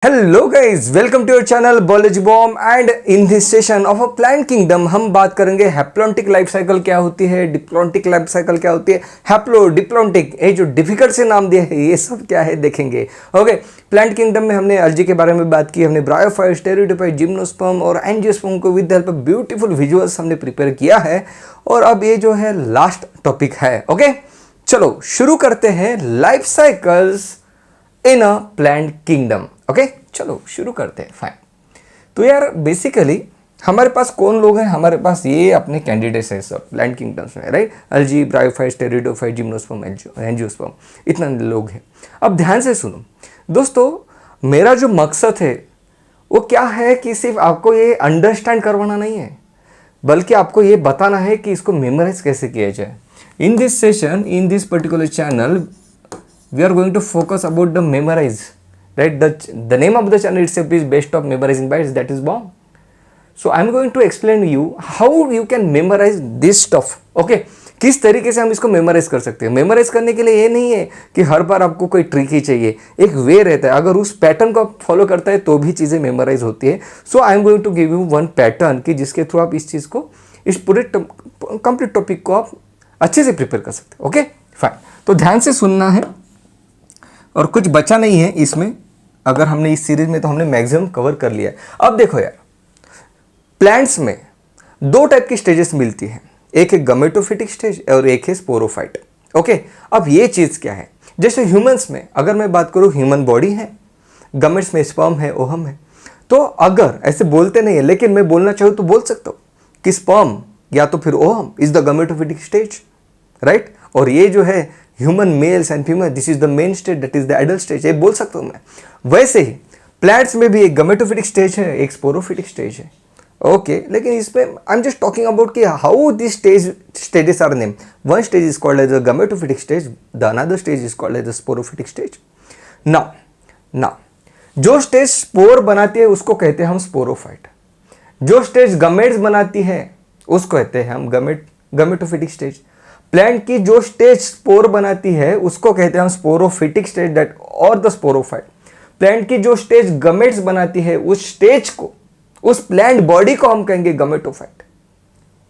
Hello guys, welcome to your channel biology balm. And in this session of a plant kingdom हम बात करेंगे haplontic life cycle क्या होती है, diplontic life cycle क्या होती है, हैप्लो डिप्लॉन्टिक, ये जो डिफिकल्ट से नाम दिए हैं ये सब क्या है देखेंगे। ओके, प्लांट किंगडम में हमने अलजी के बारे में बात की, हमने ब्रायोफाइट, स्टेरियोटाइट, जिम्नोस्पर्म और एंजियोस्पर्म को with the help of beautiful visuals हमने प्रिपेयर किया है। और अब ये जो है लास्ट टॉपिक है। ओके, चलो शुरू करते हैं लाइफ साइकिल्स इन अ प्लांट किंगडम। ओके, चलो शुरू करते हैं। फाइन, तो यार बेसिकली हमारे पास कौन लोग हैं? हमारे पास ये अपने कैंडिडेट्स हैं सब प्लांट किंगडम्स में, राइट? अलजी, ब्रायोफाइट, स्टेरियोटाइट, जिम्नोस्पर्म, एंजियोस्पर्म, इतना लोग हैं। अब ध्यान से सुनो दोस्तों, मेरा जो मकसद है वो क्या है कि सिर्फ आपको ये अंडरस्टैंड करवाना नहीं है, बल्कि आपको ये बताना है कि इसको मेमोराइज कैसे किया जाए। इन this session, in this particular channel, we are going to focus about the memorize, right? The name of the channel itself is best of memorizing bytes, that is bomb. So I'm going to explain you how you can memorize this stuff. Okay, किस तरीके से हम इसको memorise कर सकते हैं। Memorise करने के लिए ये नहीं है कि हर बार आपको कोई ट्रिक ही चाहिए, एक वे रहता है। अगर उस पैटर्न को आप फॉलो करता है तो भी चीज़ें मेमोराइज होती है। So I am going to give you one pattern कि जिसके थ्रू आप इस चीज़ को, इस पूरे कंप्लीट टॉपिक को आप अच्छे से प्रिपेयर कर सकते हैं। ओके फाइन, तो ध्यान से सुनना है और कुछ बचा नहीं है इसमें। अगर हमने इस सीरीज में तो हमने मैक्सिमम कवर कर लिया है। अब देखो यार, प्लांट्स में दो टाइप की स्टेजेस मिलती हैं, एक है गमेटोफिटिक स्टेज और एक है स्पोरोफाइट। ओके, अब ये चीज़ क्या है? जैसे ह्यूमंस में अगर मैं बात करूँ, ह्यूमन बॉडी है, गमेट्स में स्पर्म है, ओहम है। तो अगर ऐसे बोलते नहीं है, लेकिन मैं बोलना चाहूँ तो बोल सकता हूँ कि स्पर्म या तो फिर ovum is the gametophytic stage, right? और ये जो है human males and female, this is the main stage, that is the adult stage, ये बोल सकता हूँ मैं। वैसे ही प्लांट्स में भी एक गमेटोफिटिक स्टेज है, एक स्पोरोफिटिक स्टेज है। ओके, लेकिन इसमें I am just talking about कि how this stages are name. One stage is called as the gametophytic stage, the another stage is called as the sporophytic stage. Now जो stage spore बनाती है उसको कहते हैं हम स्पोरोफाइट। जो stage gametes बनाती है उसको कहते हैं हम गमेटोफिटिक स्टेज। प्लांट की जो स्टेज स्पोर बनाती है उसको कहते हैं हम स्पोरोफिटिक स्टेज, दैट और द स्पोरोफाइट। प्लांट की जो स्टेज गमेट्स बनाती है उस स्टेज को, उस प्लांट बॉडी को हम कहेंगे गमेटोफाइट।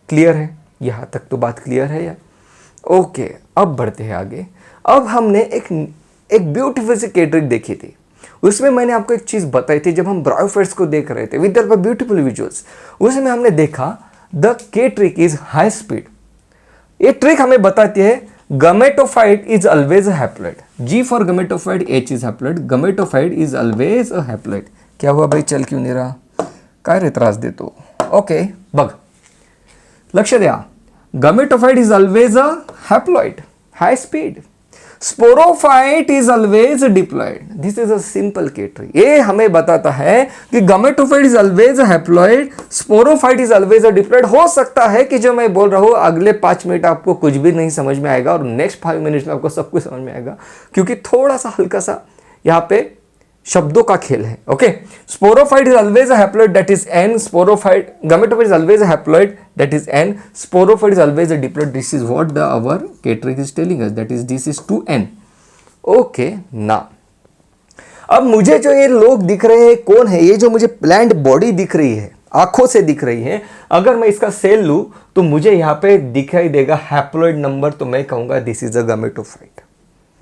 क्लियर है? यहां तक तो बात क्लियर है यार? ओके, अब बढ़ते हैं आगे। अब हमने एक ब्यूटीफुल सी केट्रिक देखी थी। उसमें मैंने आपको एक चीज बताई थी जब हम ब्रायोफाइट्स को देख रहे थे विद द ब्यूटीफुल विजुअल्स। उसमें हमने देखा the key trick is high speed. ये ट्रिक हमें बताती है gametophyte is always a haploid. G for gametophyte, H is haploid, gametophyte is always a haploid. क्या हुआ भाई, चल क्यों नहीं रहा? काय रे त्रास देतो? ओके बघ, लक्ष द्या, gametophyte is always a haploid, high speed. Sporophyte is always diploid. This is a simple key trick. ये हमें बताता है कि gametophyte is always a haploid, sporophyte is always a diploid. हो सकता है कि जो मैं बोल रहा हूं अगले 5 मिनट आपको कुछ भी नहीं समझ में आएगा और नेक्स्ट 5 मिनट्स में आपको सब कुछ समझ में आएगा, क्योंकि थोड़ा सा हल्का सा यहाँ पे शब्दों का खेल है। Okay, sporophyte is always a haploid, that is N. Sporophyte, gametophyte is always a haploid, that is N. Sporophyte is always a diploid, this is what the our key trick is telling us, that is this is 2n। Okay ना, अब मुझे जो ये लोग दिख रहे हैं कौन है? ये जो मुझे प्लांट बॉडी दिख रही है, आंखों से दिख रही है, अगर मैं इसका सेल लूं तो मुझे यहाँ पे दिखाई देगा हैप्लॉइड नंबर, तो मैं कहूंगा दिस इज अ गमेटोफाइट।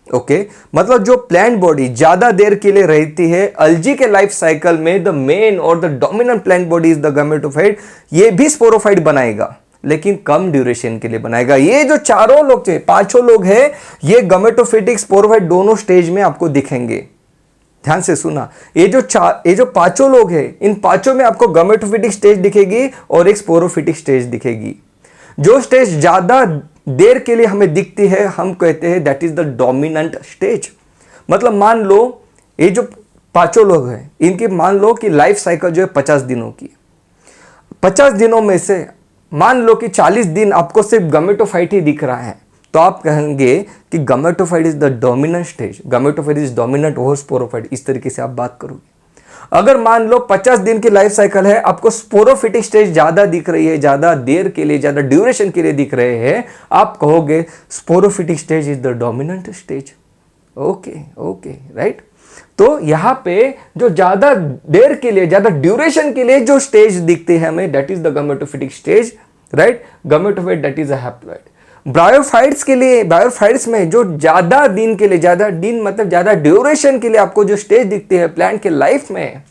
ओके, मतलब जो प्लांट बॉडी ज्यादा देर के लिए रहती है अलजी के लाइफ साइकिल में, द मेन और the dominant plant body is the gametophyte. ये भी स्पोरोफाइट बनाएगा, लेकिन कम ड्यूरेशन के लिए बनाएगा। ये जो चारों लोग थे, 5 लोग हैं, ये गमेटोफिटिक, स्पोरोफाइट दोनों स्टेज में आपको दिखेंगे। ध्यान से सुना, ये जो 5 लोग हैं, इन 5 में आपको गमेटोफिटिक स्टेज दिखेगी और एक स्पोरोफिटिक स्टेज दिखेगी। जो स्टेज ज्यादा देर के लिए हमें दिखती है हम कहते हैं that is the dominant stage. मतलब मान लो ये जो 5 लोग हैं, इनकी मान लो कि लाइफ साइकिल जो है 50 दिनों की। 50 दिनों में से मान लो कि 40 दिन आपको सिर्फ गमेटोफाइट ही दिख रहा है, तो आप कहेंगे कि gametophyte is the dominant stage, gametophyte is dominant over sporophyte. इस तरीके से आप बात करोगे। अगर मान लो 50 दिन की लाइफ साइकिल है, आपको स्पोरोफिटिक स्टेज ज्यादा दिख रही है, ज्यादा देर के लिए, ज्यादा ड्यूरेशन के लिए दिख रहे हैं, आप कहोगे sporophytic stage is the dominant stage. Okay okay, right? तो यहाँ पे जो ज़्यादा देर के लिए, ज़्यादा ड्यूरेशन के लिए जो स्टेज दिखते हैं हमें, that is the gametophytic stage, right. Gametophyte that is a haploid. Bryophytes के लिए, ब्रायोफाइट्स में जो ज़्यादा दिन के लिए, ज़्यादा दिन मतलब ज़्यादा ड्यूरेशन के लिए आपको जो स्टेज दिखते हैं प्लांट के लाइफ में,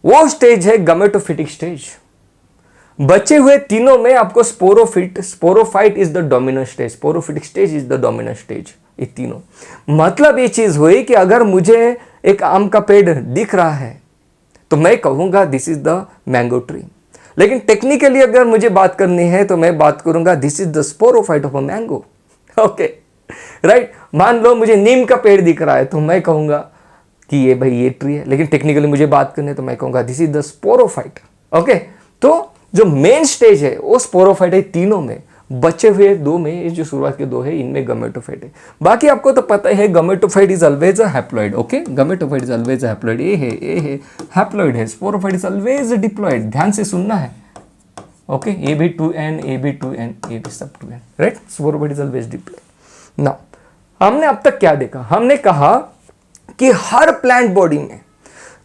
वो स्टेज है गमेटोफिटिक स्टेज। बचे हुए तीनों में आपको sporophyte is the dominant stage, sporophytic stage is the dominant stage, ये तीनों। मतलब ये चीज हुई कि अगर मुझे एक आम का पेड़ दिख रहा है तो मैं कहूंगा this is the mango tree, लेकिन टेक्निकली अगर मुझे बात करनी है तो मैं बात करूंगा this is the sporophyte of a mango. Okay, right. मान लो मुझे नीम का पेड़ दिख रहा है तो मैं कहूंगा कि ये भाई ये ट्री है, लेकिन टेक्निकली मुझे बात करनी है तो मैं कहूंगा this is the sporophyte. Okay, तो जो मेन स्टेज है वो स्पोरोफाइट है तीनों में। बचे हुए दो में, ये जो शुरुआत के दो है इनमें गमेटोफाइट है। बाकी आपको तो पता है gametophyte is always a haploid. Okay, gametophyte is always a haploid. ये है हैप्लॉइड है। Sporophyte is always diploid. ध्यान से सुनना है। ओके, ए भी 2n, ए भी 2n, ए भी सब 2n, right. Sporophyte is always diploid. Now हमने अब तक क्या देखा? हमने कहा कि हर प्लांट बॉडी में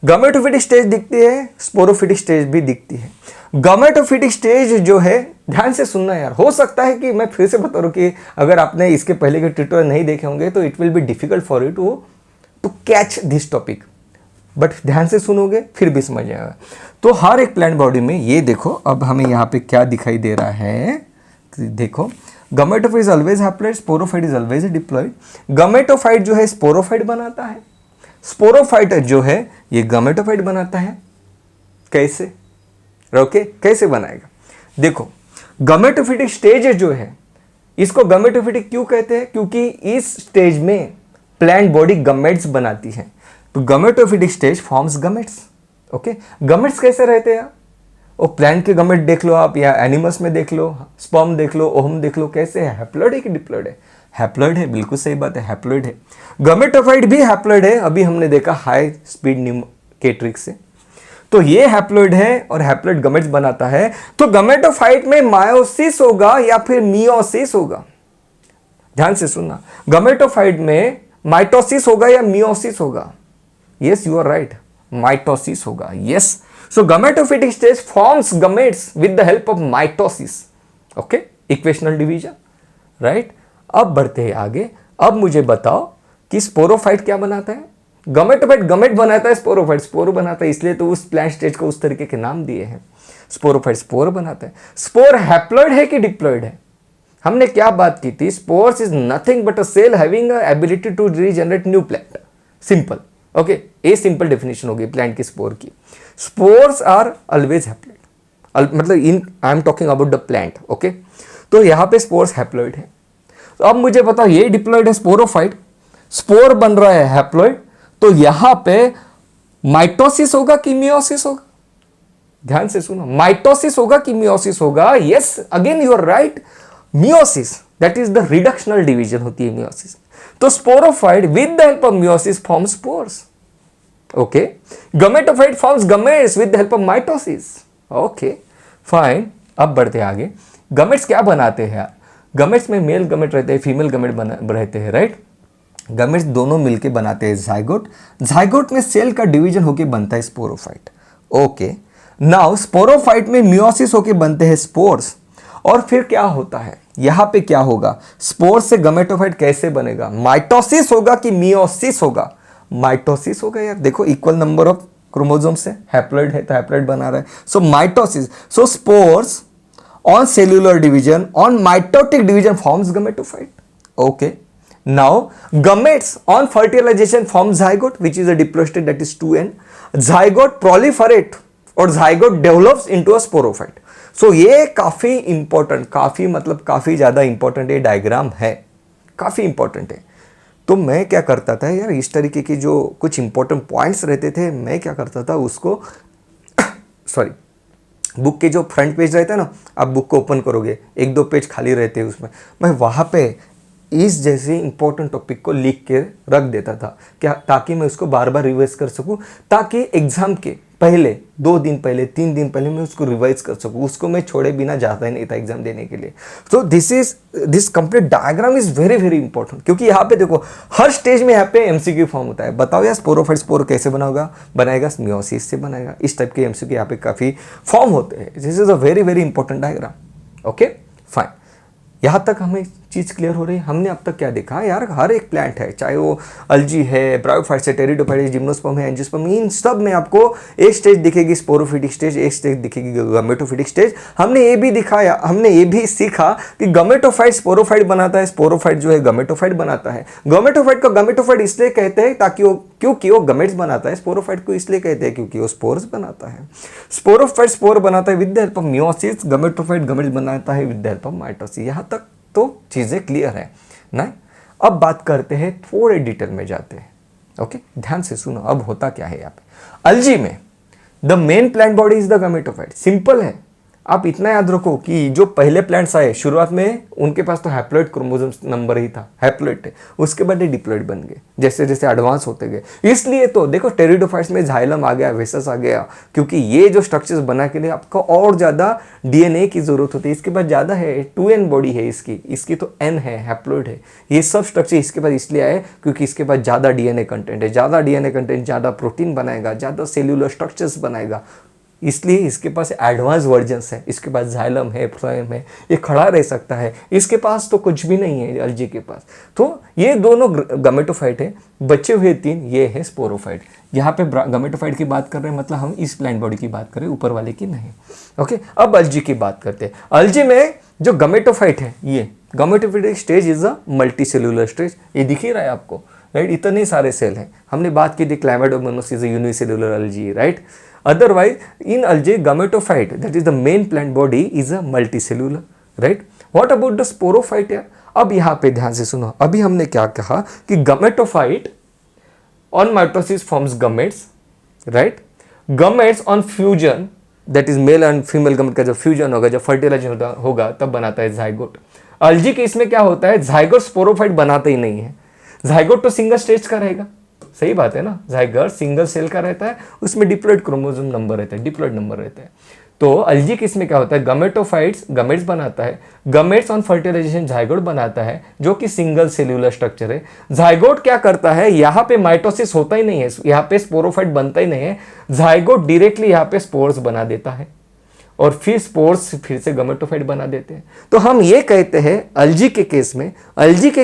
गमेटोफिटिक स्टेज दिखती है, स्पोरोफिटिक स्टेज भी दिखती है। गमेटोफिटिक स्टेज जो है, ध्यान से सुनना यार, हो सकता है कि मैं फिर से बता रहा हूं कि अगर आपने इसके पहले के ट्यूटोरियल नहीं देखे होंगे तो it will be difficult for you to catch this topic, but ध्यान से सुनोगे फिर भी समझ आएगा। तो हर एक प्लांट बॉडी में ये देखो, अब हमें यहाँ पे क्या दिखाई दे रहा है, देखो gametophyte is always haploid, sporophyte is always diploid. Gametophyte जो है स्पोरोफाइट बनाता है, स्पोरोफाइट जो है ये गमेटोफाइट बनाता है। कैसे? ओके, कैसे बनाएगा? देखो, गमेटोफिटिक स्टेज जो है इसको गमेटोफिटिक क्यों कहते हैं? क्योंकि इस स्टेज में प्लांट बॉडी गमेट्स बनाती है। तो gametophytic stage forms gametes. Okay, gametes कैसे रहते हैं? वो प्लांट के गमेट देख लो आप, या एनिमल्स में देख लो, स्पर्म देख लो, ओहम देख लो, कैसे है? हैप्लॉइड है कि डिप्लॉइड है? हैप्लॉइड है, बिल्कुल सही बात है, हैप्लॉइड है। गमेटोफाइट भी हैप्लॉइड है, अभी हमने देखा हाई स्पीड न्यूमेटिक्स से। तो ये हैप्लॉइड है और हैप्लॉइड गमेट्स बनाता है। तो गमेटोफाइट में मायोसिस होगा या फिर मियोसिस होगा? ध्यान से सुनना, गमेटोफाइट में माइटोसिस होगा या मियोसिस होगा? Yes, you are right, mitosis होगा। Yes, so gametophytic stage forms gametes with the help of mitosis. Okay, equational division, right. अब बढ़ते हैं आगे। अब मुझे बताओ कि स्पोरोफाइट क्या बनाता है? गमेटोफाइट गमेट बनाता है, स्पोरोफाइट स्पोर बनाता है, इसलिए तो उस प्लांट स्टेज को उस तरीके के नाम दिए हैं। स्पोरोफाइट स्पोर बनाता है। स्पोर हैप्लॉइड है कि डिप्लॉइड है? हमने क्या बात की थी? Spores is nothing but a cell having a ability to regenerate new plant. Simple. Okay, ये सिंपल डेफिनेशन होगी प्लांट की स्पोर की। स्पोर्स आर ऑलवेज हैप्लॉइड, मतलब I am talking about the plant. Okay, तो यहाँ पे स्पोर्स हैप्लॉइड है। तो अब मुझे बताओ, ये डिप्लॉइड है स्पोरोफाइट, स्पोर बन रहा है हैप्लॉइड, तो यहां पे माइटोसिस होगा कि मियोसिस होगा? ध्यान से सुनो, माइटोसिस होगा कि मियोसिस होगा? Yes, again you are right, meiosis, that is the reductional division होती है मियोसिस। तो sporophyte with the help of meiosis forms spores. Okay, gametophyte forms gametes with the help of mitosis. Okay, fine. अब बढ़ते आगे। Gametes क्या बनाते हैं यार? गमेट्स में मेल गमेट रहते हैं, फीमेल गमेट रहते हैं, राइट। गमेट्स दोनों मिलके बनाते हैं जाइगोट। जाइगोट में सेल का डिवीजन होके बनता है स्पोरोफाइट। ओके, नाउ स्पोरोफाइट में मियोसिस होके बनते हैं स्पोर्स। और फिर क्या होता है यहां पे? क्या होगा? स्पोर से गमेटोफाइट कैसे बनेगा? माइटोसिस होगा कि मियोसिस होगा? माइटोसिस होगा यार। देखो, इक्वल नंबर ऑफ क्रोमोसोम्स है, हैप्लॉइड है तो हैप्लॉइड बना रहा है, so mitosis. So spores on cellular division, on mitotic division forms gametophyte. Okay, now gametes on fertilization form zygote, which is a diploid state, that is 2n. Zygote proliferate और zygote develops into a sporophyte. So ये काफी important, काफी मतलब काफी ज्यादा important ये diagram है, काफी इंपॉर्टेंट है। तो मैं क्या करता था यार, इस तरीके के जो कुछ इंपॉर्टेंट पॉइंट्स रहते थे, मैं क्या करता था उसको सॉरी, बुक के जो फ्रंट पेज रहता है ना, आप बुक को ओपन करोगे, एक दो पेज खाली रहते हैं उसमें, मैं वहाँ पे इस जैसे इंपॉर्टेंट टॉपिक को लिख के रख देता था क्या, ताकि मैं उसको बार बार रिवाइज कर सकूं, ताकि एग्जाम के पहले 2 दिन पहले 3 दिन पहले मैं उसको रिवाइज कर सकूँ, उसको मैं छोड़े बिना जाता ही नहीं था एग्जाम देने के लिए। तो this complete diagram is very very important, क्योंकि यहाँ पे देखो हर स्टेज में यहाँ पे एमसीक्यू फॉर्म होता है। बताओ यार स्पोरोफाइट स्पोर कैसे बनाएगा मियोसिस से बनाएगा। इस टाइप के एमसीक्यू यहाँ पे काफ़ी फॉर्म होते हैं। This is a very very important diagram. Okay fine, यहाँ तक हमें चीज़ क्लियर हो रही है। हमने अब तक क्या देखा यार, हर एक प्लांट है, चाहे वो अल्जी है, ब्रायोफाइट्स है, टेरिडोफाइट है, जिम्नोस्पर्म है, एंजियोस्पर्म, इन सब में आपको एक स्टेज दिखेगी स्पोरोफिटिक स्टेज, एक स्टेज दिखेगी गमेटोफिटिक स्टेज। हमने ये भी सीखा कि गमेटोफाइट स्पोरोफाइट बनाता है, स्पोरोफाइट जो है गमेटोफाइट बनाता है। गमेटोफाइट को गमेटोफाइट इसलिए कहते हैं क्योंकि वो गमेट्स बनाता है। स्पोरोफाइट को इसलिए कहते हैं क्योंकि वो स्पोर्स बनाता है। स्पोरोफाइट स्पोर बनाता है with the help of meiosis, gametophyte gametes बनाता है with the help of mitosis. यहाँ तक तो चीजें क्लियर है ना। अब बात करते हैं, थोड़े डिटेल में जाते हैं। ओके, ध्यान से सुनो, अब होता क्या है यहाँ पे। अल्जी में the main plant body is the gametophyte. Simple है, आप इतना याद रखो कि जो पहले प्लांट्स आए शुरुआत में उनके पास तो हैप्लॉइड क्रोमोसोम नंबर ही था, हैप्लॉइड थे, उसके बाद ये डिप्लॉइड बन गए जैसे जैसे एडवांस होते गए। इसलिए तो देखो टेरिडोफाइट्स में जाइलम आ गया, वेसस आ गया, क्योंकि ये जो स्ट्रक्चर्स बना के लिए आपको और ज़्यादा डीएनए की जरूरत होती है। इसके पास ज़्यादा है, 2n बॉडी है इसकी तो n है, हैप्लॉइड है। ये सब स्ट्रक्चर इसके पास इसलिए आए क्योंकि इसके पास ज़्यादा डीएनए कंटेंट है। ज़्यादा डीएनए कंटेंट ज़्यादा प्रोटीन बनाएगा, ज़्यादा सेल्यूलर स्ट्रक्चर्स बनाएगा, इसलिए इसके पास एडवांस वर्जन्स है। इसके पास जाइलम है, फ्लोएम है, ये खड़ा रह सकता है। इसके पास तो कुछ भी नहीं है अल्जी के पास। तो ये दोनों गमेटोफाइट है, बचे हुए 3 ये है स्पोरोफाइट। यहाँ पे गमेटोफाइट की बात कर रहे हैं, मतलब हम इस प्लांट बॉडी की बात करें, ऊपर वाले की नहीं। ओके, अब अल्जी की बात करते हैं। अल्जी में जो गमेटोफाइट है, ये gametophyte stage is a multicellular stage. ये दिख ही रहा है आपको, राइट। इतने सारे सेल हैं। हमने बात की थी Chlamydomonas is a unicellular algae, right. Otherwise, in algae, gametophyte, that is the main plant body, is a multicellular, right? What about the sporophyte? अब यहाँ पे ध्यान से सुनो, अभी हमने क्या कहा कि gametophyte on mitosis forms gametes, right? Gametes on fusion, that is male and female gamete का जब फ्यूजन होगा, जब फर्टिलाइजेशन होगा, तब बनाता है जाइगोट। अल्जी के इसमें क्या होता है, जाइगोट स्पोरोफाइट बनाता ही नहीं है। जाइगोट तो सिंगल स्टेज का रहेगा, सही बात है ना। जाइगोट सिंगल सेल का रहता है, उसमें डिप्लॉइड क्रोमोसोम नंबर रहता है, डिप्लॉइड नंबर रहता है। तो अल्जी के इसमें क्या होता है, गमेटोफाइट्स गमेट्स बनाता है, गमेट्स ऑन फर्टिलाइजेशन जाइगोट बनाता है, जो कि सिंगल सेल्यूलर स्ट्रक्चर है। जाइगोट क्या करता है, यहाँ पे माइटोसिस होता ही नहीं है, यहाँ पे स्पोरोफाइट बनता ही नहीं है। जाइगोट डायरेक्टली यहाँ पे स्पोर्स बना देता है और फिर स्पोर्स फिर से गमेटोफाइट बना देते हैं। तो हम ये कहते हैं अल्जी के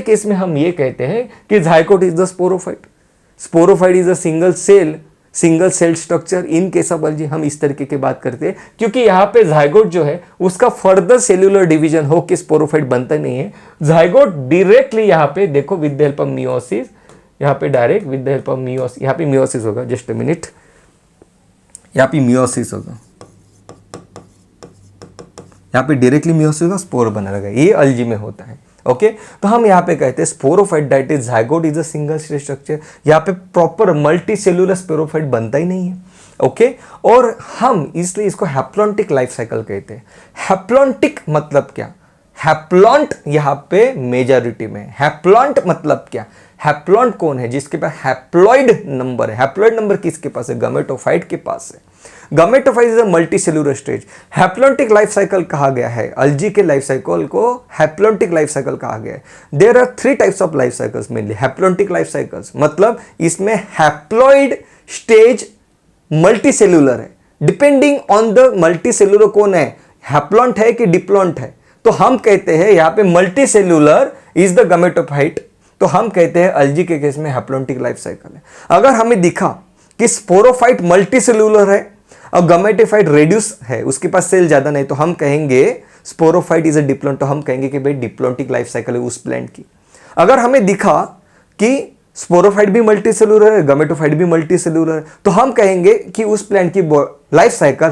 केस में हम ये कहते हैं कि zygote is the sporophyte, sporophyte is a single cell structure. In case of algae हम इस तरीके की बात करते हैं, क्योंकि यहाँ पे जाइगोट जो है उसका फर्दर सेल्यूलर डिवीजन हो के स्पोरोफाइट बनता नहीं है। जाइगोट डायरेक्टली यहाँ पे देखो with the help of meiosis, यहाँ पे direct with the help of meiosis, यहाँ पे मियोसिस होगा, जस्ट अ मिनट, यहाँ पे मियोसिस होगा, यहाँ पे डायरेक्टली मियोसिस का स्पोर बना रहेगा। ये अल्जी में होता है। ओके, तो हम यहाँ पे कहते हैं sporophyte that is zygote is a single cell structure. यहाँ पे प्रॉपर मल्टी सेल्यूलर स्पोरोफाइट बनता ही नहीं है। ओके, और हम इसलिए इसको हैप्लॉन्टिक लाइफ साइकिल कहते हैं। हैप्लॉन्टिक मतलब क्या, हैप्लॉन्ट यहाँ पे मेजॉरिटी में। हैप्लॉन्ट मतलब क्या, हैप्लॉन्ट कौन है, जिसके पास हैप्लॉइड नंबर है। हैप्लॉइड नंबर किसके पास है, गमेटोफाइट के पास है। Gametophyte is a multicellular stage. Haplontic life cycle कहा गया है, अल्जी के लाइफ साइकिल को हैप्लॉन्टिक लाइफ साइकिल कहा गया है। There are 3 types of life cycles mainly haplontic life cycles, मतलब इसमें हैप्लॉइड स्टेज मल्टी सेल्यूलर है। Depending on the multicellular कौन है, हैप्लॉन्ट है कि डिप्लॉन्ट है। तो हम कहते हैं यहाँ पे मल्टी सेल्यूलर इज द गमेटोफाइट, तो हम कहते हैं अल्जी के केस में हैप्लॉन्टिक लाइफ साइकिल है। अगर हमें दिखा कि स्पोरोफाइट मल्टी सेल्यूलर है और गमेटोफाइट रेड्यूस है, उसके पास सेल ज्यादा नहीं, तो हम कहेंगे स्पोरोफाइट इज अ डिप्लॉन्ट, तो हम कहेंगे कि भाई डिप्लॉन्टिक लाइफ साइकिल है उस प्लांट की। अगर हमें दिखा कि स्पोरोफाइट भी मल्टी सेल्यूलर है, गमेटोफाइट भी मल्टी सेल्यूलर है, तो हम कहेंगे कि उस प्लांट की लाइफ साइकिल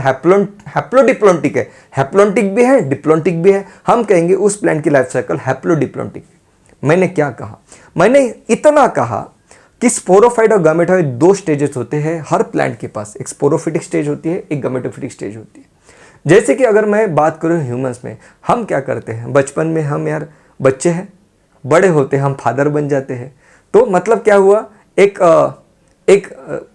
हैप्लोडिप्लॉन्टिक है। हैप्लॉन्टिक भी है, डिप्लॉन्टिक भी है, हम कहेंगे उस प्लांट की लाइफ साइकिल हैप्लोडिप्लॉन्टिक। मैंने क्या कहा, मैंने इतना कहा कि स्पोरोफाइट और गमेटोफाइट 2 स्टेजेस होते हैं हर प्लांट के पास। एक स्पोरोफिटिक स्टेज होती है, एक गमेटोफिटिक स्टेज होती है। जैसे कि अगर मैं बात करूं ह्यूमंस में, हम क्या करते हैं, बचपन में हम यार बच्चे हैं, बड़े होते हैं हम फादर बन जाते हैं। तो मतलब क्या हुआ, एक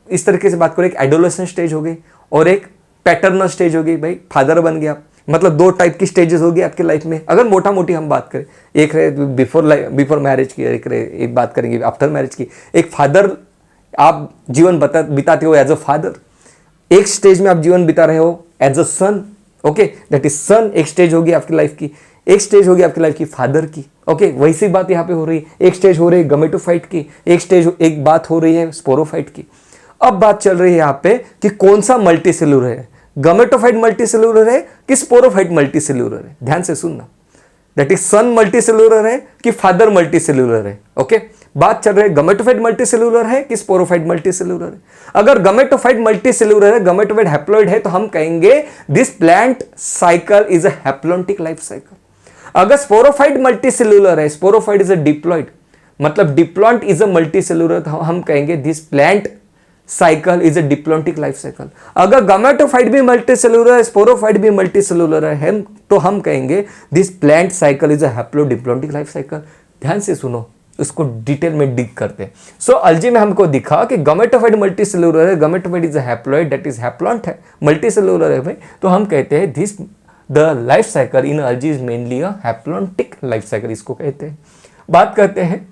इस तरीके से बात करो, एक एडोलेसेंट स्टेज हो गई और एक पैटर्नल स्टेज हो गई, भाई फादर बन गया, मतलब दो टाइप की स्टेजेस होगी आपकी लाइफ में। अगर मोटा मोटी हम बात करें, एक रहे बिफोर मैरिज की, एक बात करेंगे आफ्टर मैरिज की। एक फादर आप जीवन बिताते हो एज अ फादर, एक स्टेज में आप जीवन बिता रहे हो as a son, okay, that is son. एक स्टेज होगी आपकी लाइफ की, एक स्टेज होगी आपकी लाइफ की फादर की, ओके। वैसी बात यहाँ पे हो रही है, एक स्टेज हो रही है गमेटोफाइट की, एक बात हो रही है स्पोरोफाइट की। अब बात चल रही है यहाँ पे कि कौन सा मल्टी सेलुलर है, गमेटोफाइट मल्टी सेलुलर है कि स्पोरोफाइट मल्टी सेलुलर है। ध्यान से सुनना, that is son multicellular है कि फादर मल्टी सेलुलर है, ओके। बात चल रही है गमेटोफाइट मल्टी सेलुलर है कि स्पोरोफाइट मल्टी सेलुलर है। अगर गमेटोफाइट मल्टी सेलुलर है, गमेटोफाइट हैप्लॉइड है, तो हम कहेंगे this plant cycle is a haplontic life cycle. अगर स्पोरोफाइट मल्टी सेलुलर है, स्पोरोफाइट इज अ डिप्लॉइड, मतलब डिप्लॉन्ट इज अ मल्टी सेलुलर, तो हम कहेंगे this plant cycle is a diplontic life cycle. अगर गमेटोफाइट भी मल्टी सेलुलर है, स्पोरोफाइट भी मल्टी सेलुलर है, तो हम कहेंगे this plant cycle is a haplodiplontic life cycle. ध्यान से सुनो, उसको डिटेल में डिग करते हैं। सो अल्जी में हमको दिखा कि गमेटोफाइट मल्टी सेलुलर है, gametophyte is a haploid, that is haplont है, मल्टी सेलुलर है भाई, तो हम कहते हैं this the life cycle in algae is mainly a haplontic life cycle, इसको कहते हैं। बात करते हैं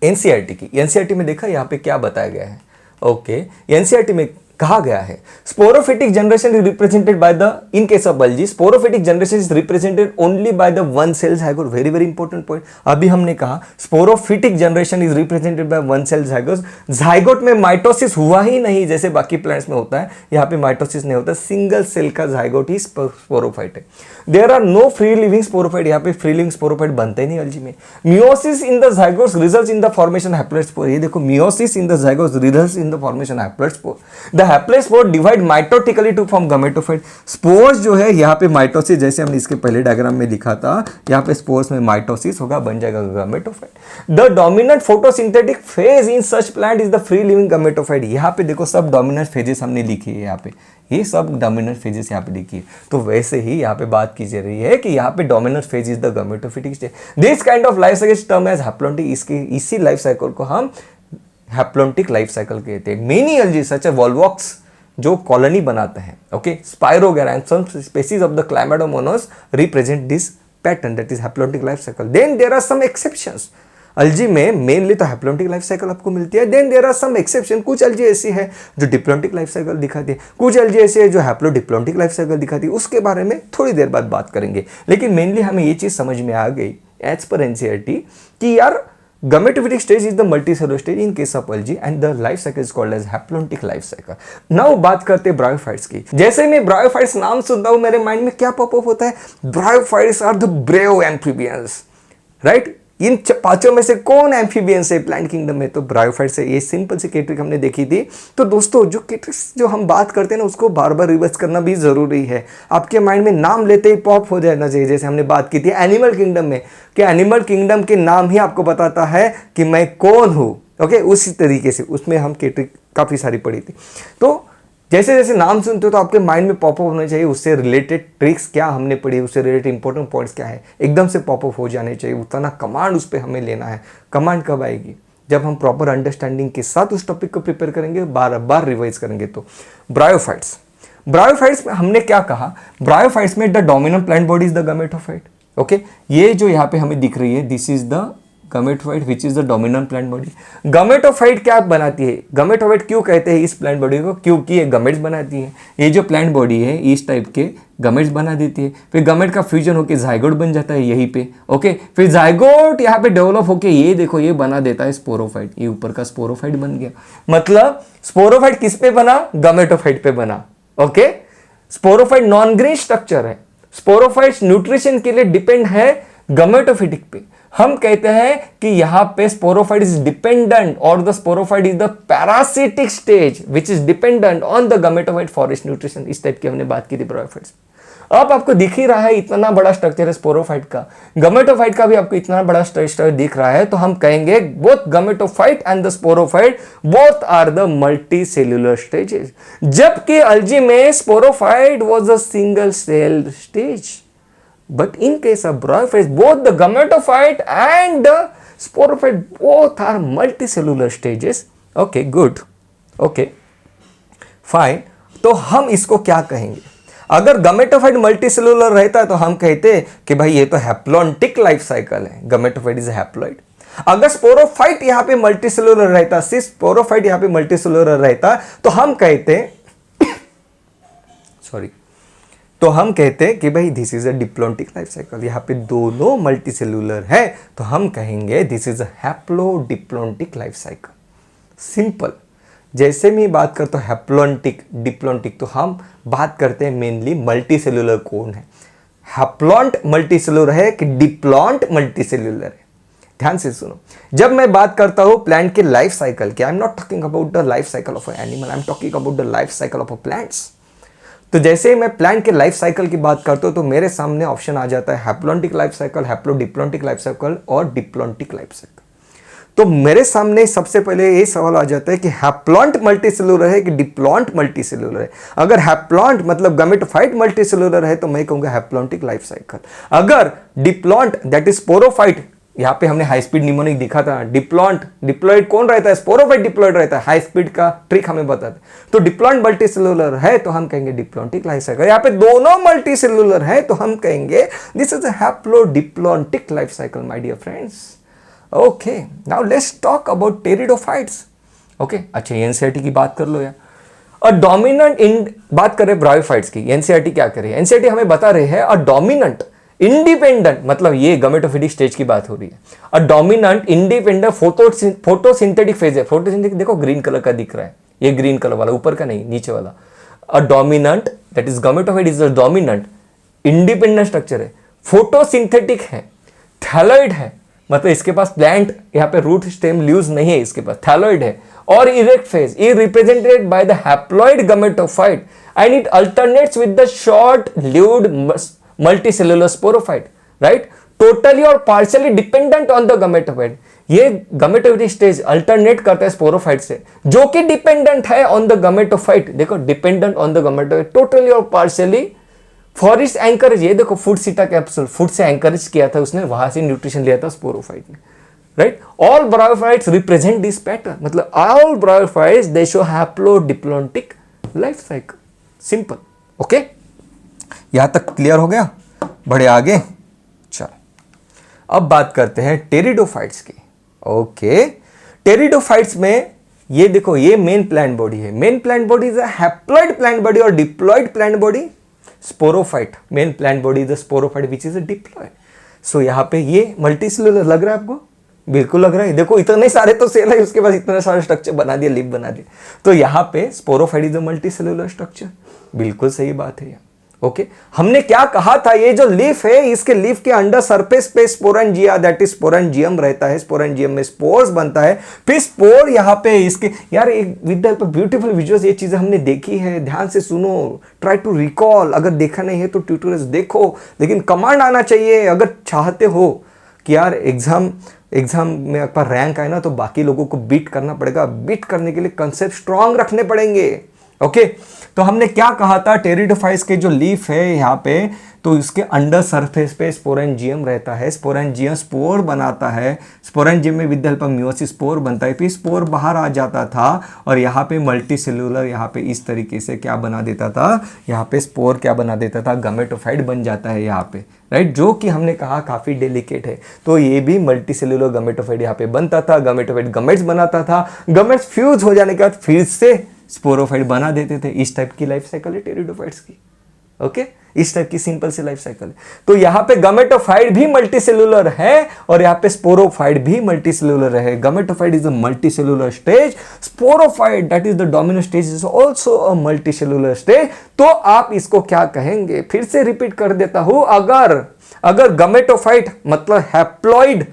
एनसीईआरटी की। एनसीईआरटी में देखा यहाँ पे क्या बताया गया है, ओके। एनसीईआरटी में कहा गया है sporophytic generation is represented by the, in case of algae sporophytic generation is represented only by the one cell zygote. Very very important point, अभी हमने कहा sporophytic generation is represented by one cell zygote. Zygote में mitosis हुआ ही नहीं जैसे बाकी plants में होता है, यहाँ पे माइटोसिस नहीं होता, सिंगल सेल का ज़ाइगोट ही स्पोरोफाइट है। There are no free living sporophyte, यहाँ पे फ्री लिविंग स्पोरोफाइट बनते ही नहीं अल्जी में। Meiosis in the zygotes results in the formation haploid spore, ये देखो meiosis in the zygotes results in the formation haploid spore. The haploid spore divide mitotically to form gametophyte. Spores जो है यहाँ पे mitosis, जैसे हमने इसके पहले डायग्राम में लिखा था, यहाँ पे स्पोर्स में माइटोसिस होगा, बन जाएगा gametophyte. The dominant photosynthetic phase in such plant is the free living gametophyte. यहाँ पे देखो सब डोमिनेंट फेजेस हमने लिखी है, यहाँ पे ये सब डोमिनेंट फेजेस यहाँ पे लिखी है। तो वैसे ही यहाँ पे बात की जा रही है कि यहाँ पे dominant phase is the gametophytic stage. This kind of life cycle term as haplontic, इसकी इसी लाइफ साइकिल को हम हैप्लॉन्टिक लाइफ साइकिल कहते हैं। Many algae such a Volvox जो कॉलोनी बनाते हैं, okay, Spirogyra and some species of the Chlamydomonas represent this pattern, that is haplontic life cycle. Then there are some exceptions. Algae में mainly तो haplontic life cycle आपको मिलती है, then there are some exception. कुछ algae ऐसी है जो diplontic life cycle दिखाती है, कुछ अल्जी ऐसी है जो हैप्लोडिप्लॉन्टिक लाइफ साइकिल दिखाती है। उसके बारे में थोड़ी देर बाद बात करेंगे, लेकिन मेनली हमें ये चीज समझ में आ गई एज पर एनसीईआरटी कि यार gametophytic stage is the multicellular stage in case of algae and the life cycle is called as haplontic life cycle. Now बात करते हैं ब्रायोफाइट्स की। जैसे मैं ब्रायोफाइट्स नाम सुनता हूं, मेरे माइंड में क्या पॉपअप होता है, bryophytes are the brave amphibians, right. इन पांचों में से कौन एम्फीबियंस है प्लांट किंगडम में, तो ब्रायोफाइट्स है। ये सिंपल सी कैटेगरी हमने देखी थी। तो दोस्तों जो कैटेगरीज जो हम बात करते हैं ना, उसको बार बार रिवर्स करना भी जरूरी है। आपके माइंड में नाम लेते ही पॉप हो जाना चाहिए, जैसे हमने बात की थी एनिमल किंगडम में, कि एनिमल किंगडम के नाम ही आपको बताता है कि मैं कौन हूँ, ओके। उसी तरीके से उसमें हम कैटेगरी काफ़ी सारी पढ़ी थी। तो जैसे जैसे नाम सुनते हो तो आपके माइंड में पॉपअप होना चाहिए, उससे रिलेटेड ट्रिक्स क्या हमने पढ़ी, उससे रिलेटेड इंपॉर्टेंट पॉइंट्स क्या है, एकदम से पॉपअप हो जाने चाहिए। उतना कमांड उस पर हमें लेना है। कमांड कब आएगी, जब हम प्रॉपर अंडरस्टैंडिंग के साथ उस टॉपिक को प्रिपेयर करेंगे, बार बार रिवाइज करेंगे। तो ब्रायोफाइट्स में हमने क्या कहा, ब्रायोफाइट्स में the dominant plant body is the gametophyte, okay. ये जो यहाँ पे हमें दिख रही है, this is the gametophyte which is the dominant plant body. Gametophyte क्या बनाती है, गमेटोफाइट क्यों कहते हैं इस प्लांट बॉडी को, क्योंकि ये गमेट्स बनाती है। ये जो प्लांट बॉडी है इस टाइप के गमेट्स बना देती है, फिर गमेट का फ्यूजन होकर जाइगोट बन जाता है यहीं पे, ओके। फिर जाइगोट यहाँ पे डेवलप होके ये देखो ये बना देता है स्पोरोफाइट, ये ऊपर का स्पोरोफाइट बन गया। मतलब स्पोरोफाइट किस पे बना, गमेटोफाइट पे बना, okay. Sporophyte non green structure है, स्पोरोफाइट्स न्यूट्रिशन के लिए डिपेंड है गमेटोफिटिक पे। हम कहते हैं कि यहां पे स्पोरोफाइट इज डिपेंडेंट और the sporophyte is the parasitic stage which is dependent on the gametophyte for its nutrition. इस टाइप की हमने बात की थी ब्रायोफाइट्स। अब आपको दिख ही रहा है इतना बड़ा स्ट्रक्चर है स्पोरोफाइट का, गमेटोफाइट का भी आपको इतना बड़ा स्ट्रक्चर दिख रहा है, तो हम कहेंगे both gametophyte and the sporophyte both are the multicellular stages. जबकि अल्जी में sporophyte was a single cell stage, but in case of bryophytes both the gametophyte and the sporophyte both are multicellular stages, okay, good, okay। Fine, तो हम इसको क्या कहेंगे? अगर गमेटोफाइट multicellular रहता तो हम कहते कि भाई ये तो हैप्लॉन्टिक लाइफ साइकिल है, गमेटोफाइट इज हैप्लॉइड। अगर स्पोरोफाइट यहां पे मल्टीसेलुलर रहता, सिर्फ स्पोरोफाइट यहां पे मल्टीसेलुलर रहता, तो हम कहते सॉरी तो हम कहते कि भाई this is a diplontic life cycle. यहाँ पे दोनों मल्टीसेलुलर है तो हम कहेंगे this is a haplodiplontic life cycle. Simple. जैसे मैं बात करता हूँ हैप्लॉन्टिक डिप्लॉन्टिक, तो हम बात करते हैं मेनली मल्टीसेलुलर कौन है, हैप्लॉन्ट मल्टीसेलुलर है कि डिप्लॉन्ट मल्टीसेलुलर है। ध्यान से सुनो, जब मैं बात करता हूं प्लांट के लाइफ साइकिल की, I am not talking about the life cycle of animal, I am talking about the life cycle of plants. तो जैसे मैं प्लांट के लाइफ साइकिल की बात करता हूं तो मेरे सामने ऑप्शन आ जाता है haplontic life cycle, haplodiplontic life cycle और डिप्लॉन्टिक लाइफ साइकिल। तो मेरे सामने सबसे पहले ये सवाल आ जाता है कि हैप्लॉन्ट मल्टीसेलुलर है कि डिप्लॉन्ट मल्टीसेलुलर है। अगर हैप्लॉन्ट मतलब गमेटोफाइट मल्टीसेलुलर है तो मैं कहूंगा हैप्लॉन्टिक लाइफ साइकिल। अगर डिप्लॉन्ट दैट इज स्पोरोफाइट, यहां पे हमने हाई स्पीड निमोनिक दिखा था, डिप्लॉन्ट डिप्लॉइड कौन रहता है, स्पोरोफाइट डिप्लॉइड रहता है, हाई स्पीड का ट्रिक हमें बताते। तो डिप्लॉन्ट मल्टीसेलुलर है तो हम कहेंगे डिप्लॉन्टिक लाइफ साइकिल। यहाँ पे दोनों मल्टीसेलुलर है तो हम कहेंगे this is a haplodiplontic life cycle my dear friends. Okay, now let's talk about pteridophytes. Okay, अच्छा एनसीईआरटी की बात कर लो यार। और डोमिनेंट इन बात करें ब्रायोफाइट्स की, एनसीईआरटी क्या करे, एनसीईआरटी हमें बता रहे हैं और डोमिनेंट इंडिपेंडेंट, मतलब ये गमेटोफिटिक स्टेज की बात हो रही है। और डोमिनेंट इंडिपेंडेंट फोटोसिंथेटिक फेज है। फोटोसिंथेटिक देखो ग्रीन कलर का दिख रहा है, ये ग्रीन कलर वाला, ऊपर का नहीं नीचे वाला। A dominant that is gametophyte is a dominant independent structure है, फोटोसिंथेटिक है, थैलॉइड है, मतलब इसके पास प्लांट यहाँ पे रूट स्टेम लीव्स नहीं है, इसके पास थैलॉइड है और erect phase is represented by the haploid gametophyte and it alternates with the short lived multicellular sporophyte, right, totally और partially dependent on the gametophyte. ये गमेटोफिटिक स्टेज अल्टरनेट करता है sporophyte से, जो कि डिपेंडेंट है ऑन द गमेटोफाइट। देखो dependent on the gametophyte totally और पार्शियली फॉर इट्स एंकरेज। ये देखो फूड सीटा कैप्सूल, फूड से एंकरेज किया था उसने, वहां से न्यूट्रिशन लिया था स्पोरोफाइट ने, right. All bryophytes represent this pattern, मतलब all bryophytes they show haplodiplontic life cycle. Simple. Okay, यहां तक क्लियर हो गया? बढ़े आगे। चलो अब बात करते हैं टेरिडोफाइट्स की। ओके, टेरिडोफाइट्स में ये देखो, ये मेन प्लांट बॉडी है। Main plant body is a haploid plant body और diploid plant body sporophyte. Main plant body is a sporophyte which is a diploid. So यहां पे ये मल्टीसेलुलर लग रहा है आपको? बिल्कुल लग रहा है। देखो इतने सारे तो सेल है, उसके बाद इतने सारे स्ट्रक्चर बना दिया, लिप बना दिया। तो यहां पे sporophyte is a multicellular structure. बिल्कुल सही बात है। ओके, हमने क्या कहा था, ये जो लीफ है, इसके लीफ के अंडर सरफेस पे स्पोरेंजिया दैट इज स्पोरेंजियम रहता है। स्पोरेंजियम में स्पोर्स बनता है, फिर स्पोर यहाँ पे इसके, यार एक विद द ब्यूटीफुल विजुअल्स ये चीजें हमने देखी है, ध्यान से सुनो, ट्राई टू रिकॉल। अगर देखा नहीं है तो ट्यूटोरियल्स देखो, लेकिन कमांड आना चाहिए। अगर चाहते हो कि यार एग्जाम में आपका रैंक आए ना, तो बाकी लोगों को बीट करना पड़ेगा। बीट करने के लिए कंसेप्ट स्ट्रांग रखने पड़ेंगे। ओके, तो हमने क्या कहा था, टेरिडोफाइट्स के जो लीफ है यहाँ पे, तो इसके अंडर सरफेस पे स्पोरेंजियम रहता है। स्पोरेंजियम स्पोर बनाता है, स्पोरेंजियम में with the help of meiosis spore बनता है, फिर स्पोर बाहर आ जाता था और यहाँ पे मल्टीसेलुलर, यहाँ पे इस तरीके से क्या बना देता था, यहाँ पे स्पोर क्या बना देता था, गमेटोफाइट बन जाता है यहाँ पे, राइट, जो कि हमने कहा काफी डेलिकेट है। तो ये भी मल्टीसेलुलर गमेटोफाइट यहाँ पे बनता था। गमेटोफाइट गमेट्स बनाता था, गमेट्स फ्यूज हो जाने के बाद फिर से स्पोरोफाइट बना देते थे। इस टाइप की लाइफ साइकिल है टेरिडोफाइट्स की। ओके, इस टाइप की सिंपल सी लाइफ साइकिल है। तो यहाँ पे गमेटोफाइट भी मल्टीसेलुलर है और यहाँ पे स्पोरोफाइट भी मल्टीसेलुलर है। Gametophyte is a multicellular stage, sporophyte that is the dominant stage is also a multicellular stage. तो आप इसको क्या कहेंगे, फिर से रिपीट कर देता हूं। अगर गमेटोफाइट मतलब हैप्लॉइड,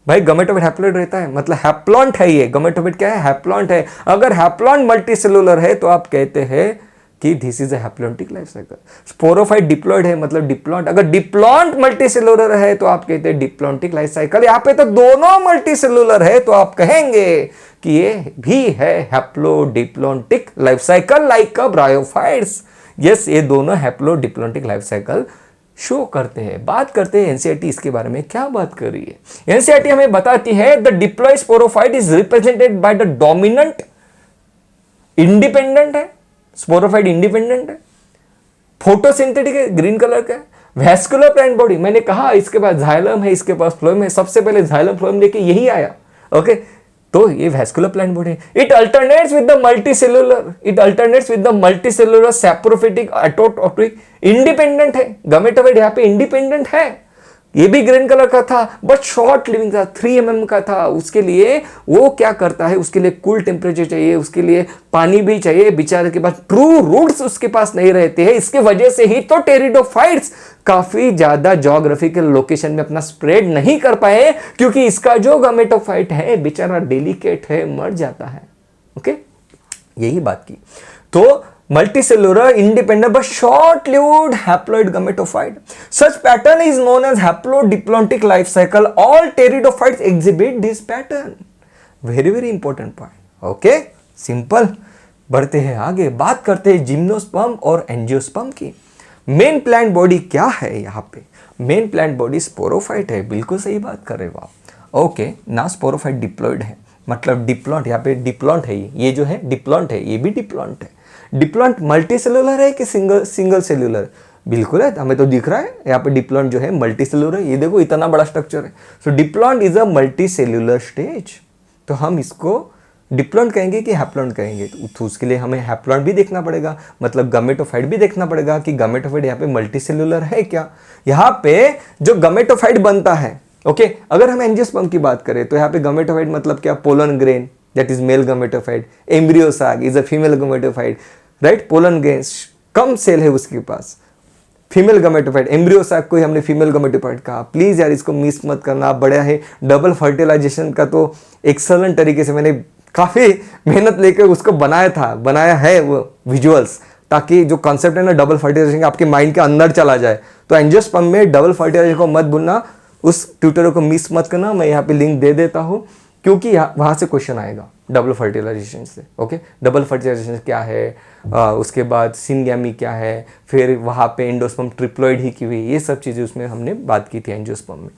भाई गमेटोफाइट हैप्लॉइड रहता है, मतलब हैप्लॉन्ट है। ये गमेटोफाइट क्या है, हैप्लॉन्ट है। अगर हैप्लॉन्ट मल्टीसेलुलर है तो आप कहते हैं कि this is a haplontic life cycle. Sporophyte diploid है, मतलब डिप्लॉन्ट। अगर डिप्लॉन्ट मल्टीसेलुलर है तो आप कहते हैं डिप्लॉन्टिक लाइफ साइकिल। यहाँ पे तो दोनों मल्टीसेलुलर है तो आप कहेंगे कि ये भी है हैप्लोडिप्लॉन्टिक लाइफ साइकिल लाइक अ ब्रायोफाइट्स। यस, ये दोनों हैप्लोडिप्लॉन्टिक लाइफ साइकिल शो करते हैं। बात करते हैं एनसीईआरटी इसके बारे में क्या बात कर रही है। एनसीईआरटी हमें बताती है the diploid sporophyte is represented by the dominant, independent है, स्पोरोफाइट इंडिपेंडेंट है, फोटोसिंथेटिक है, ग्रीन कलर का है, वैस्कुलर प्लांट बॉडी, मैंने कहा इसके पास जाइलम है, इसके पास फ्लोएम है, सबसे पहले जाइलम फ्लोएम लेके यही आया। ओके, तो ये वैस्कुलर प्लांट बॉडी है। It alternates with the multicellular saprophytic autotrophic, independent है, गमेटोफाइट यहाँ पे इंडिपेंडेंट है। ये भी ग्रीन कलर का था बट शॉर्ट लिविंग था, 3 mm का था। उसके लिए वो क्या करता है, उसके लिए कूल टेम्परेचर चाहिए, उसके लिए पानी भी चाहिए, बेचारे के पास ट्रू रूट्स उसके पास नहीं रहते हैं। इसके वजह से ही तो टेरिडोफाइट्स काफी ज्यादा ज्योग्राफिकल लोकेशन में अपना स्प्रेड नहीं कर पाए, क्योंकि इसका जो गमेटोफाइट है बेचारा डेलिकेट है, मर जाता है। ओके, यही बात की। तो multicellular independent but short-lived haploid gametophyte. Such pattern is known as haplodiplontic life cycle. All pteridophytes exhibit this pattern. Very important point. Okay, simple. बढ़ते हैं आगे, बात करते हैं जिम्नोस्पर्म और एंजियोस्पर्म की। मेन प्लांट बॉडी क्या है यहाँ पे? मेन प्लांट बॉडी स्पोरोफाइट है, बिल्कुल सही बात कर रहे हो आप। ओके, ना स्पोरोफाइट डिप्लॉइड है, मतलब डिप्लॉन्ट, यहाँ पे डिप्लॉन्ट है, ये जो है डिप्लॉन्ट है, ये भी डिप्लॉन्ट है। डिप्लॉन्ट मल्टी सेलुलर है कि सिंगल सेलुलर? बिल्कुल है, हमें तो दिख रहा है यहाँ पे डिप्लॉन्ट जो है मल्टी सेलुलर है। ये देखो इतना बड़ा स्ट्रक्चर है। So diplont is a multicellular stage. तो हम इसको डिप्लॉन्ट कहेंगे कि हैप्लॉन्ट कहेंगे? तो उसके लिए हमें हैप्लॉन्ट भी देखना पड़ेगा, मतलब गमेटोफाइट भी देखना पड़ेगा कि गमेटोफाइट यहाँ पे मल्टी सेलुलर है क्या। यहाँ पे जो गमेटोफाइट बनता है, ओके, अगर हम एंजियोस्पर्म की बात करें तो यहाँ पे गमेटोफाइट मतलब क्या? Pollen grain, that is male gametophyte. Embryo sac is a female gametophyte, right. Pollen grain कम सेल है उसके पास, फीमेल गमेटोफाइट। एम्ब्रियो साक को ही हमने फीमेल गमेटोफाइट कहा। प्लीज यार इसको मिस मत करना, बड़ा है। डबल फर्टिलाइजेशन का तो एक्सलेंट तरीके से मैंने काफी मेहनत लेकर उसको बनाया है वो विजुअल्स, ताकि जो कॉन्सेप्ट है ना डबल फर्टिलाइजेशन आपके माइंड के अंदर चला जाए। तो एंजियोस्पर्म में डबल फर्टिलाइजेशन को मत भूलना, उस ट्यूटोरियल को मिस मत करना। मैं यहाँ पे लिंक दे देता हूँ, क्योंकि वहाँ से क्वेश्चन आएगा डबल फर्टिलाइजेशन से। ओके, डबल फर्टिलाइजेशन क्या है, उसके बाद सिनगैमी क्या है, फिर वहाँ पे एंडोस्पर्म ट्रिप्लॉइड ही की हुई, ये सब चीज़ें उसमें हमने बात की थी एंजियोस्पर्म में।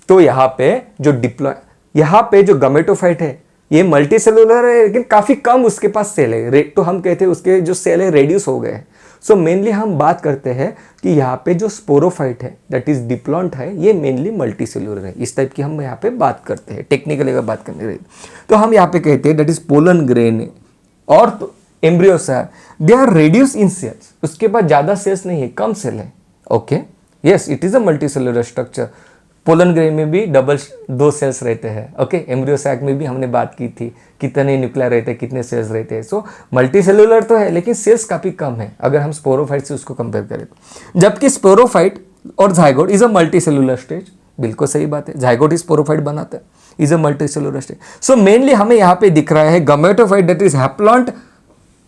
तो यहाँ पे जो गमेटोफाइट है ये मल्टी सेलुलर है, लेकिन काफ़ी कम उसके पास सेल है। तो हम कहते हैं उसके जो सेल है रेड्यूस हो गए हैं। सो मेनली हम बात करते हैं कि यहाँ पे जो स्पोरोफाइट है दैट इज डिप्लॉन्ट है, ये मेनली मल्टी सेलुलर है। इस टाइप की हम यहाँ पे बात करते हैं। टेक्निकली अगर बात करने रही तो हम यहाँ पे कहते हैं दैट इज पोलन ग्रेन और embryo sac, they are reduce in cells. उसके पास ज़्यादा सेल्स नहीं है, कम सेल है। Okay, yes, it is a multicellular structure. Pollen grain में भी 2 सेल्स रहते हैं। ओके, एम्ब्रियो सैक में भी हमने बात की थी कितने न्यूक्लियर रहते हैं, कितने सेल्स रहते हैं। सो मल्टी सेलुलर तो है, लेकिन सेल्स काफ़ी कम है अगर हम स्पोरोफाइट से उसको कंपेयर करें तो। जबकि स्पोरोफाइट और zygote is a multicellular stage. बिल्कुल सही बात है, जाइगोट ही स्पोरोफाइट बनाता है, is a multicellular stage. So mainly हमें यहाँ पे दिख रहा है गमेटोफाइट दैट इज हैप्लॉन्ट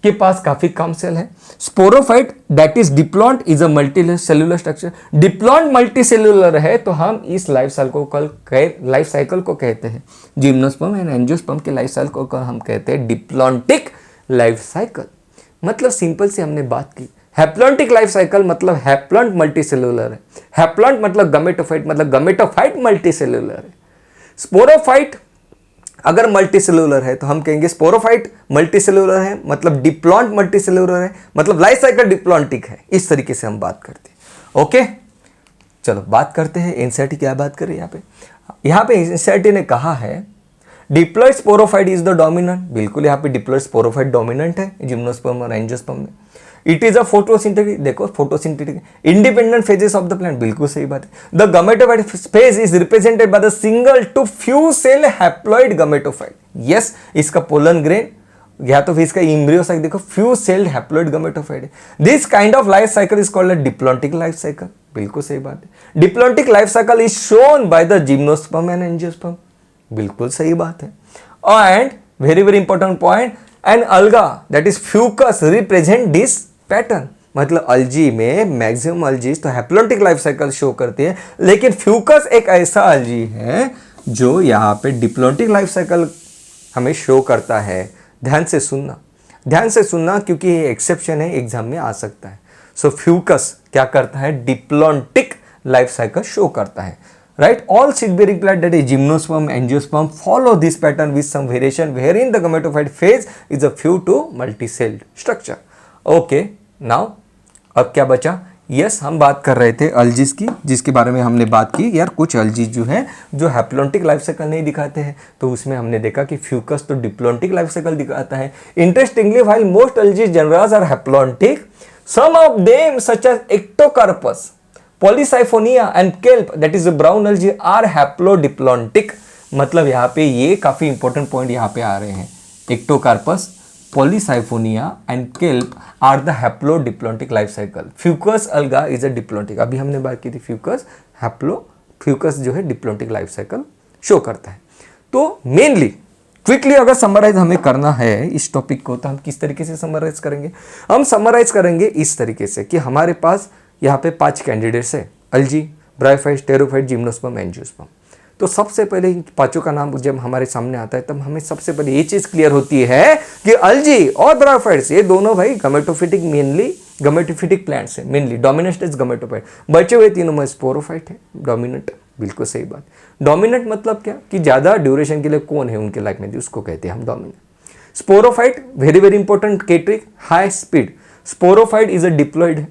के पास काफी कम सेल है। Sporophyte that is diplont is a multicellular structure. Diplont multicellular है तो हम इस लाइफ साइकिल को कहते हैं, जिम्नोस्पर्म एंड एंजियोस्पर्म के लाइफ साइकिल को हम कहते हैं डिप्लॉन्टिक लाइफ साइकिल। मतलब सिंपल से हमने बात की, हैप्लॉन्टिक लाइफ साइकिल मतलब हैप्लॉन्ट मल्टी सेलुलर है, हैप्लॉन्ट मतलब गमेटोफाइट मतलब गमेटोफाइट मल्टी सेलुलर है। स्पोरोफाइट अगर मल्टी सेलुलर है तो हम कहेंगे स्पोरोफाइट मल्टी सेलुलर है, मतलब डिप्लॉन्ट मल्टी सेलुलर है, मतलब लाइफ साइकिल डिप्लॉन्टिक है। इस तरीके से हम बात करते हैं। ओके, चलो बात करते हैं एनसीईआरटी क्या बात कर रही है यहाँ पे एनसीईआरटी ने कहा है diploid sporophyte is the dominant. बिल्कुल यहाँ पे डिप्लॉयड स्पोरोफाइट डोमिनेंट है जिम्नोस्पर्म और एंजियोस्पर्म में। इट इज अ फोटोसिंथेटिक, देखो photosynthetic independent phases of the plant. बिल्कुल सही बात है। The gametophyte phase is represented by the single to few cell haploid gametophyte. Yes, इसका पोलन ग्रेन या तो फिर इसका एम्ब्रियो साइक देखो, फ्यू सेल्ड हैप्लॉइड गमेटोफाइट है। This kind of life cycle is called a diplontic life cycle. बिल्कुल सही बात है। Diplontic life cycle is shown by the gymnosperm and angiosperm. बिल्कुल सही बात है। And very important point, and alga that is Fucus represent this pattern. मतलब algae में मैक्सिमम अल्जीज तो हैप्लॉन्टिक लाइफ साइकिल शो करती है, लेकिन फ्यूकस एक ऐसा अल्जी है जो यहाँ पे डिप्लॉन्टिक लाइफ साइकिल हमें शो करता है। ध्यान से सुनना क्योंकि ये एक्सेप्शन है, एग्जाम में आ सकता है। सो फ्यूकस क्या करता है, डिप्लॉन्टिक लाइफ साइकिल शो करता है, right? All seed-bearing plant that is gymnosperm, angiosperm follow this pattern with some variation wherein the gametophyte phase is a few to multi-celled structure. Okay, now अब क्या बचा? Yes, हम बात कर रहे थे अल्जीज की, जिसके बारे में हमने बात की यार कुछ अल्जीज जो है जो हैप्लॉन्टिक लाइफ साइकिल नहीं दिखाते हैं, तो उसमें हमने देखा कि फ्यूकस तो डिप्लॉन्टिक लाइफ साइकिल दिखाता है। Interestingly while most algaes genera are haplontic, some of them such as Ectocarpus, Polysiphonia and kelp that is brown algae are haplodiplontic. मतलब यहाँ पे ये काफी इंपॉर्टेंट पॉइंट यहाँ पे आ रहे हैं। Ectocarpus, Polysiphonia and kelp are the haplodiplontic life cycle. Fucus alga is a diplontic, अभी हमने बात की थी फ्यूकस जो है डिप्लॉन्टिक लाइफ साइकिल शो करता है। तो मेनली क्विकली अगर समराइज हमें करना है इस टॉपिक को, तो हम किस तरीके से समराइज करेंगे? हम समराइज करेंगे इस तरीके से कि हमारे पास यहाँ पे 5 कैंडिडेट्स है, अल्जी, ब्रायोफाइट्स, टेरोफाइट, जिम्नोस्पर्म, एंजियोस्पर्म। तो सबसे पहले इन पांचों का नाम जब हमारे सामने आता है तब हमें सबसे पहले ये चीज क्लियर होती है कि अल्जी और ब्रायोफाइट्स ये दोनों भाई गमेटोफिटिक, मेनली गमेटोफिटिक प्लांट्स है, मेनली डोमिनेंट स्टेज गमेटोफाइट। बचे हुए तीनों में स्पोरोफाइट है, डोमिनेंट, बिल्कुल सही बात। डोमिनेंट मतलब क्या कि ज्यादा ड्यूरेशन के लिए कौन है उनके लाइफ में, उसको कहते हैं हम dominant. Sporophyte very very important key trick, high speed. Sporophyte is a diploid,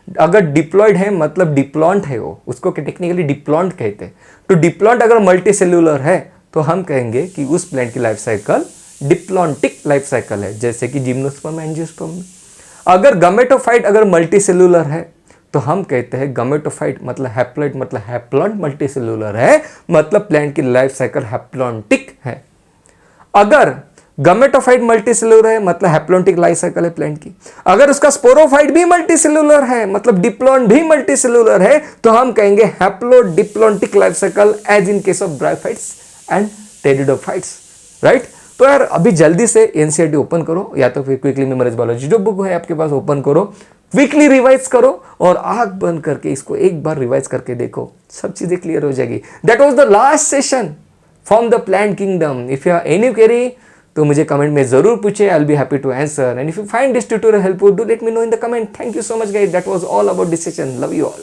अगर डिप्लॉइड है मतलब डिप्लॉन्ट है वो, उसको टेक्निकली डिप्लॉन्ट कहते हैं। तो डिप्लॉन्ट अगर मल्टी सेल्यूलर है तो हम कहेंगे कि उस प्लांट की life cycle diplontic life cycle है, जैसे कि जिम्नोस्पर्म, एंजियोस्पर्म में। अगर गमेटोफाइट अगर मल्टी सेल्यूलर है तो हम कहते हैं गमेटोफाइट मतलब हैप्लॉइड, मतलब हैप्लॉन्ट मल्टी सेल्यूलर है, मतलब प्लांट की लाइफ साइकिल हैप्लॉन्टिक है। अगर गमेटोफाइट मल्टीसेलुलर है मतलब हैप्लॉन्टिक लाइफ साइकिल है प्लांट की। अगर उसका स्पोरोफाइट भी मल्टीसेलुलर है मतलब डिप्लॉन्ट भी मल्टीसेलुलर है, तो हम कहेंगे haplodiplontic life cycle as in case of bryophytes and pteridophytes, right. तो यार अभी जल्दी से एनसीईआरटी ओपन करो या तो फिर क्विकली मेमोराइज बायोलॉजी जो बुक है आपके पास ओपन करो, क्विकली रिवाइज करो और आंख बंद करके इसको एक बार रिवाइज करके देखो, सब चीजें क्लियर हो जाएगी। That was the last session from the plant kingdom. If you have any query तो मुझे कमेंट में जरूर पूछे, I will be happy to answer. And if you find this tutorial helpful, do let me know in the comment. Thank you so much guys, that was all about this session. Love you all.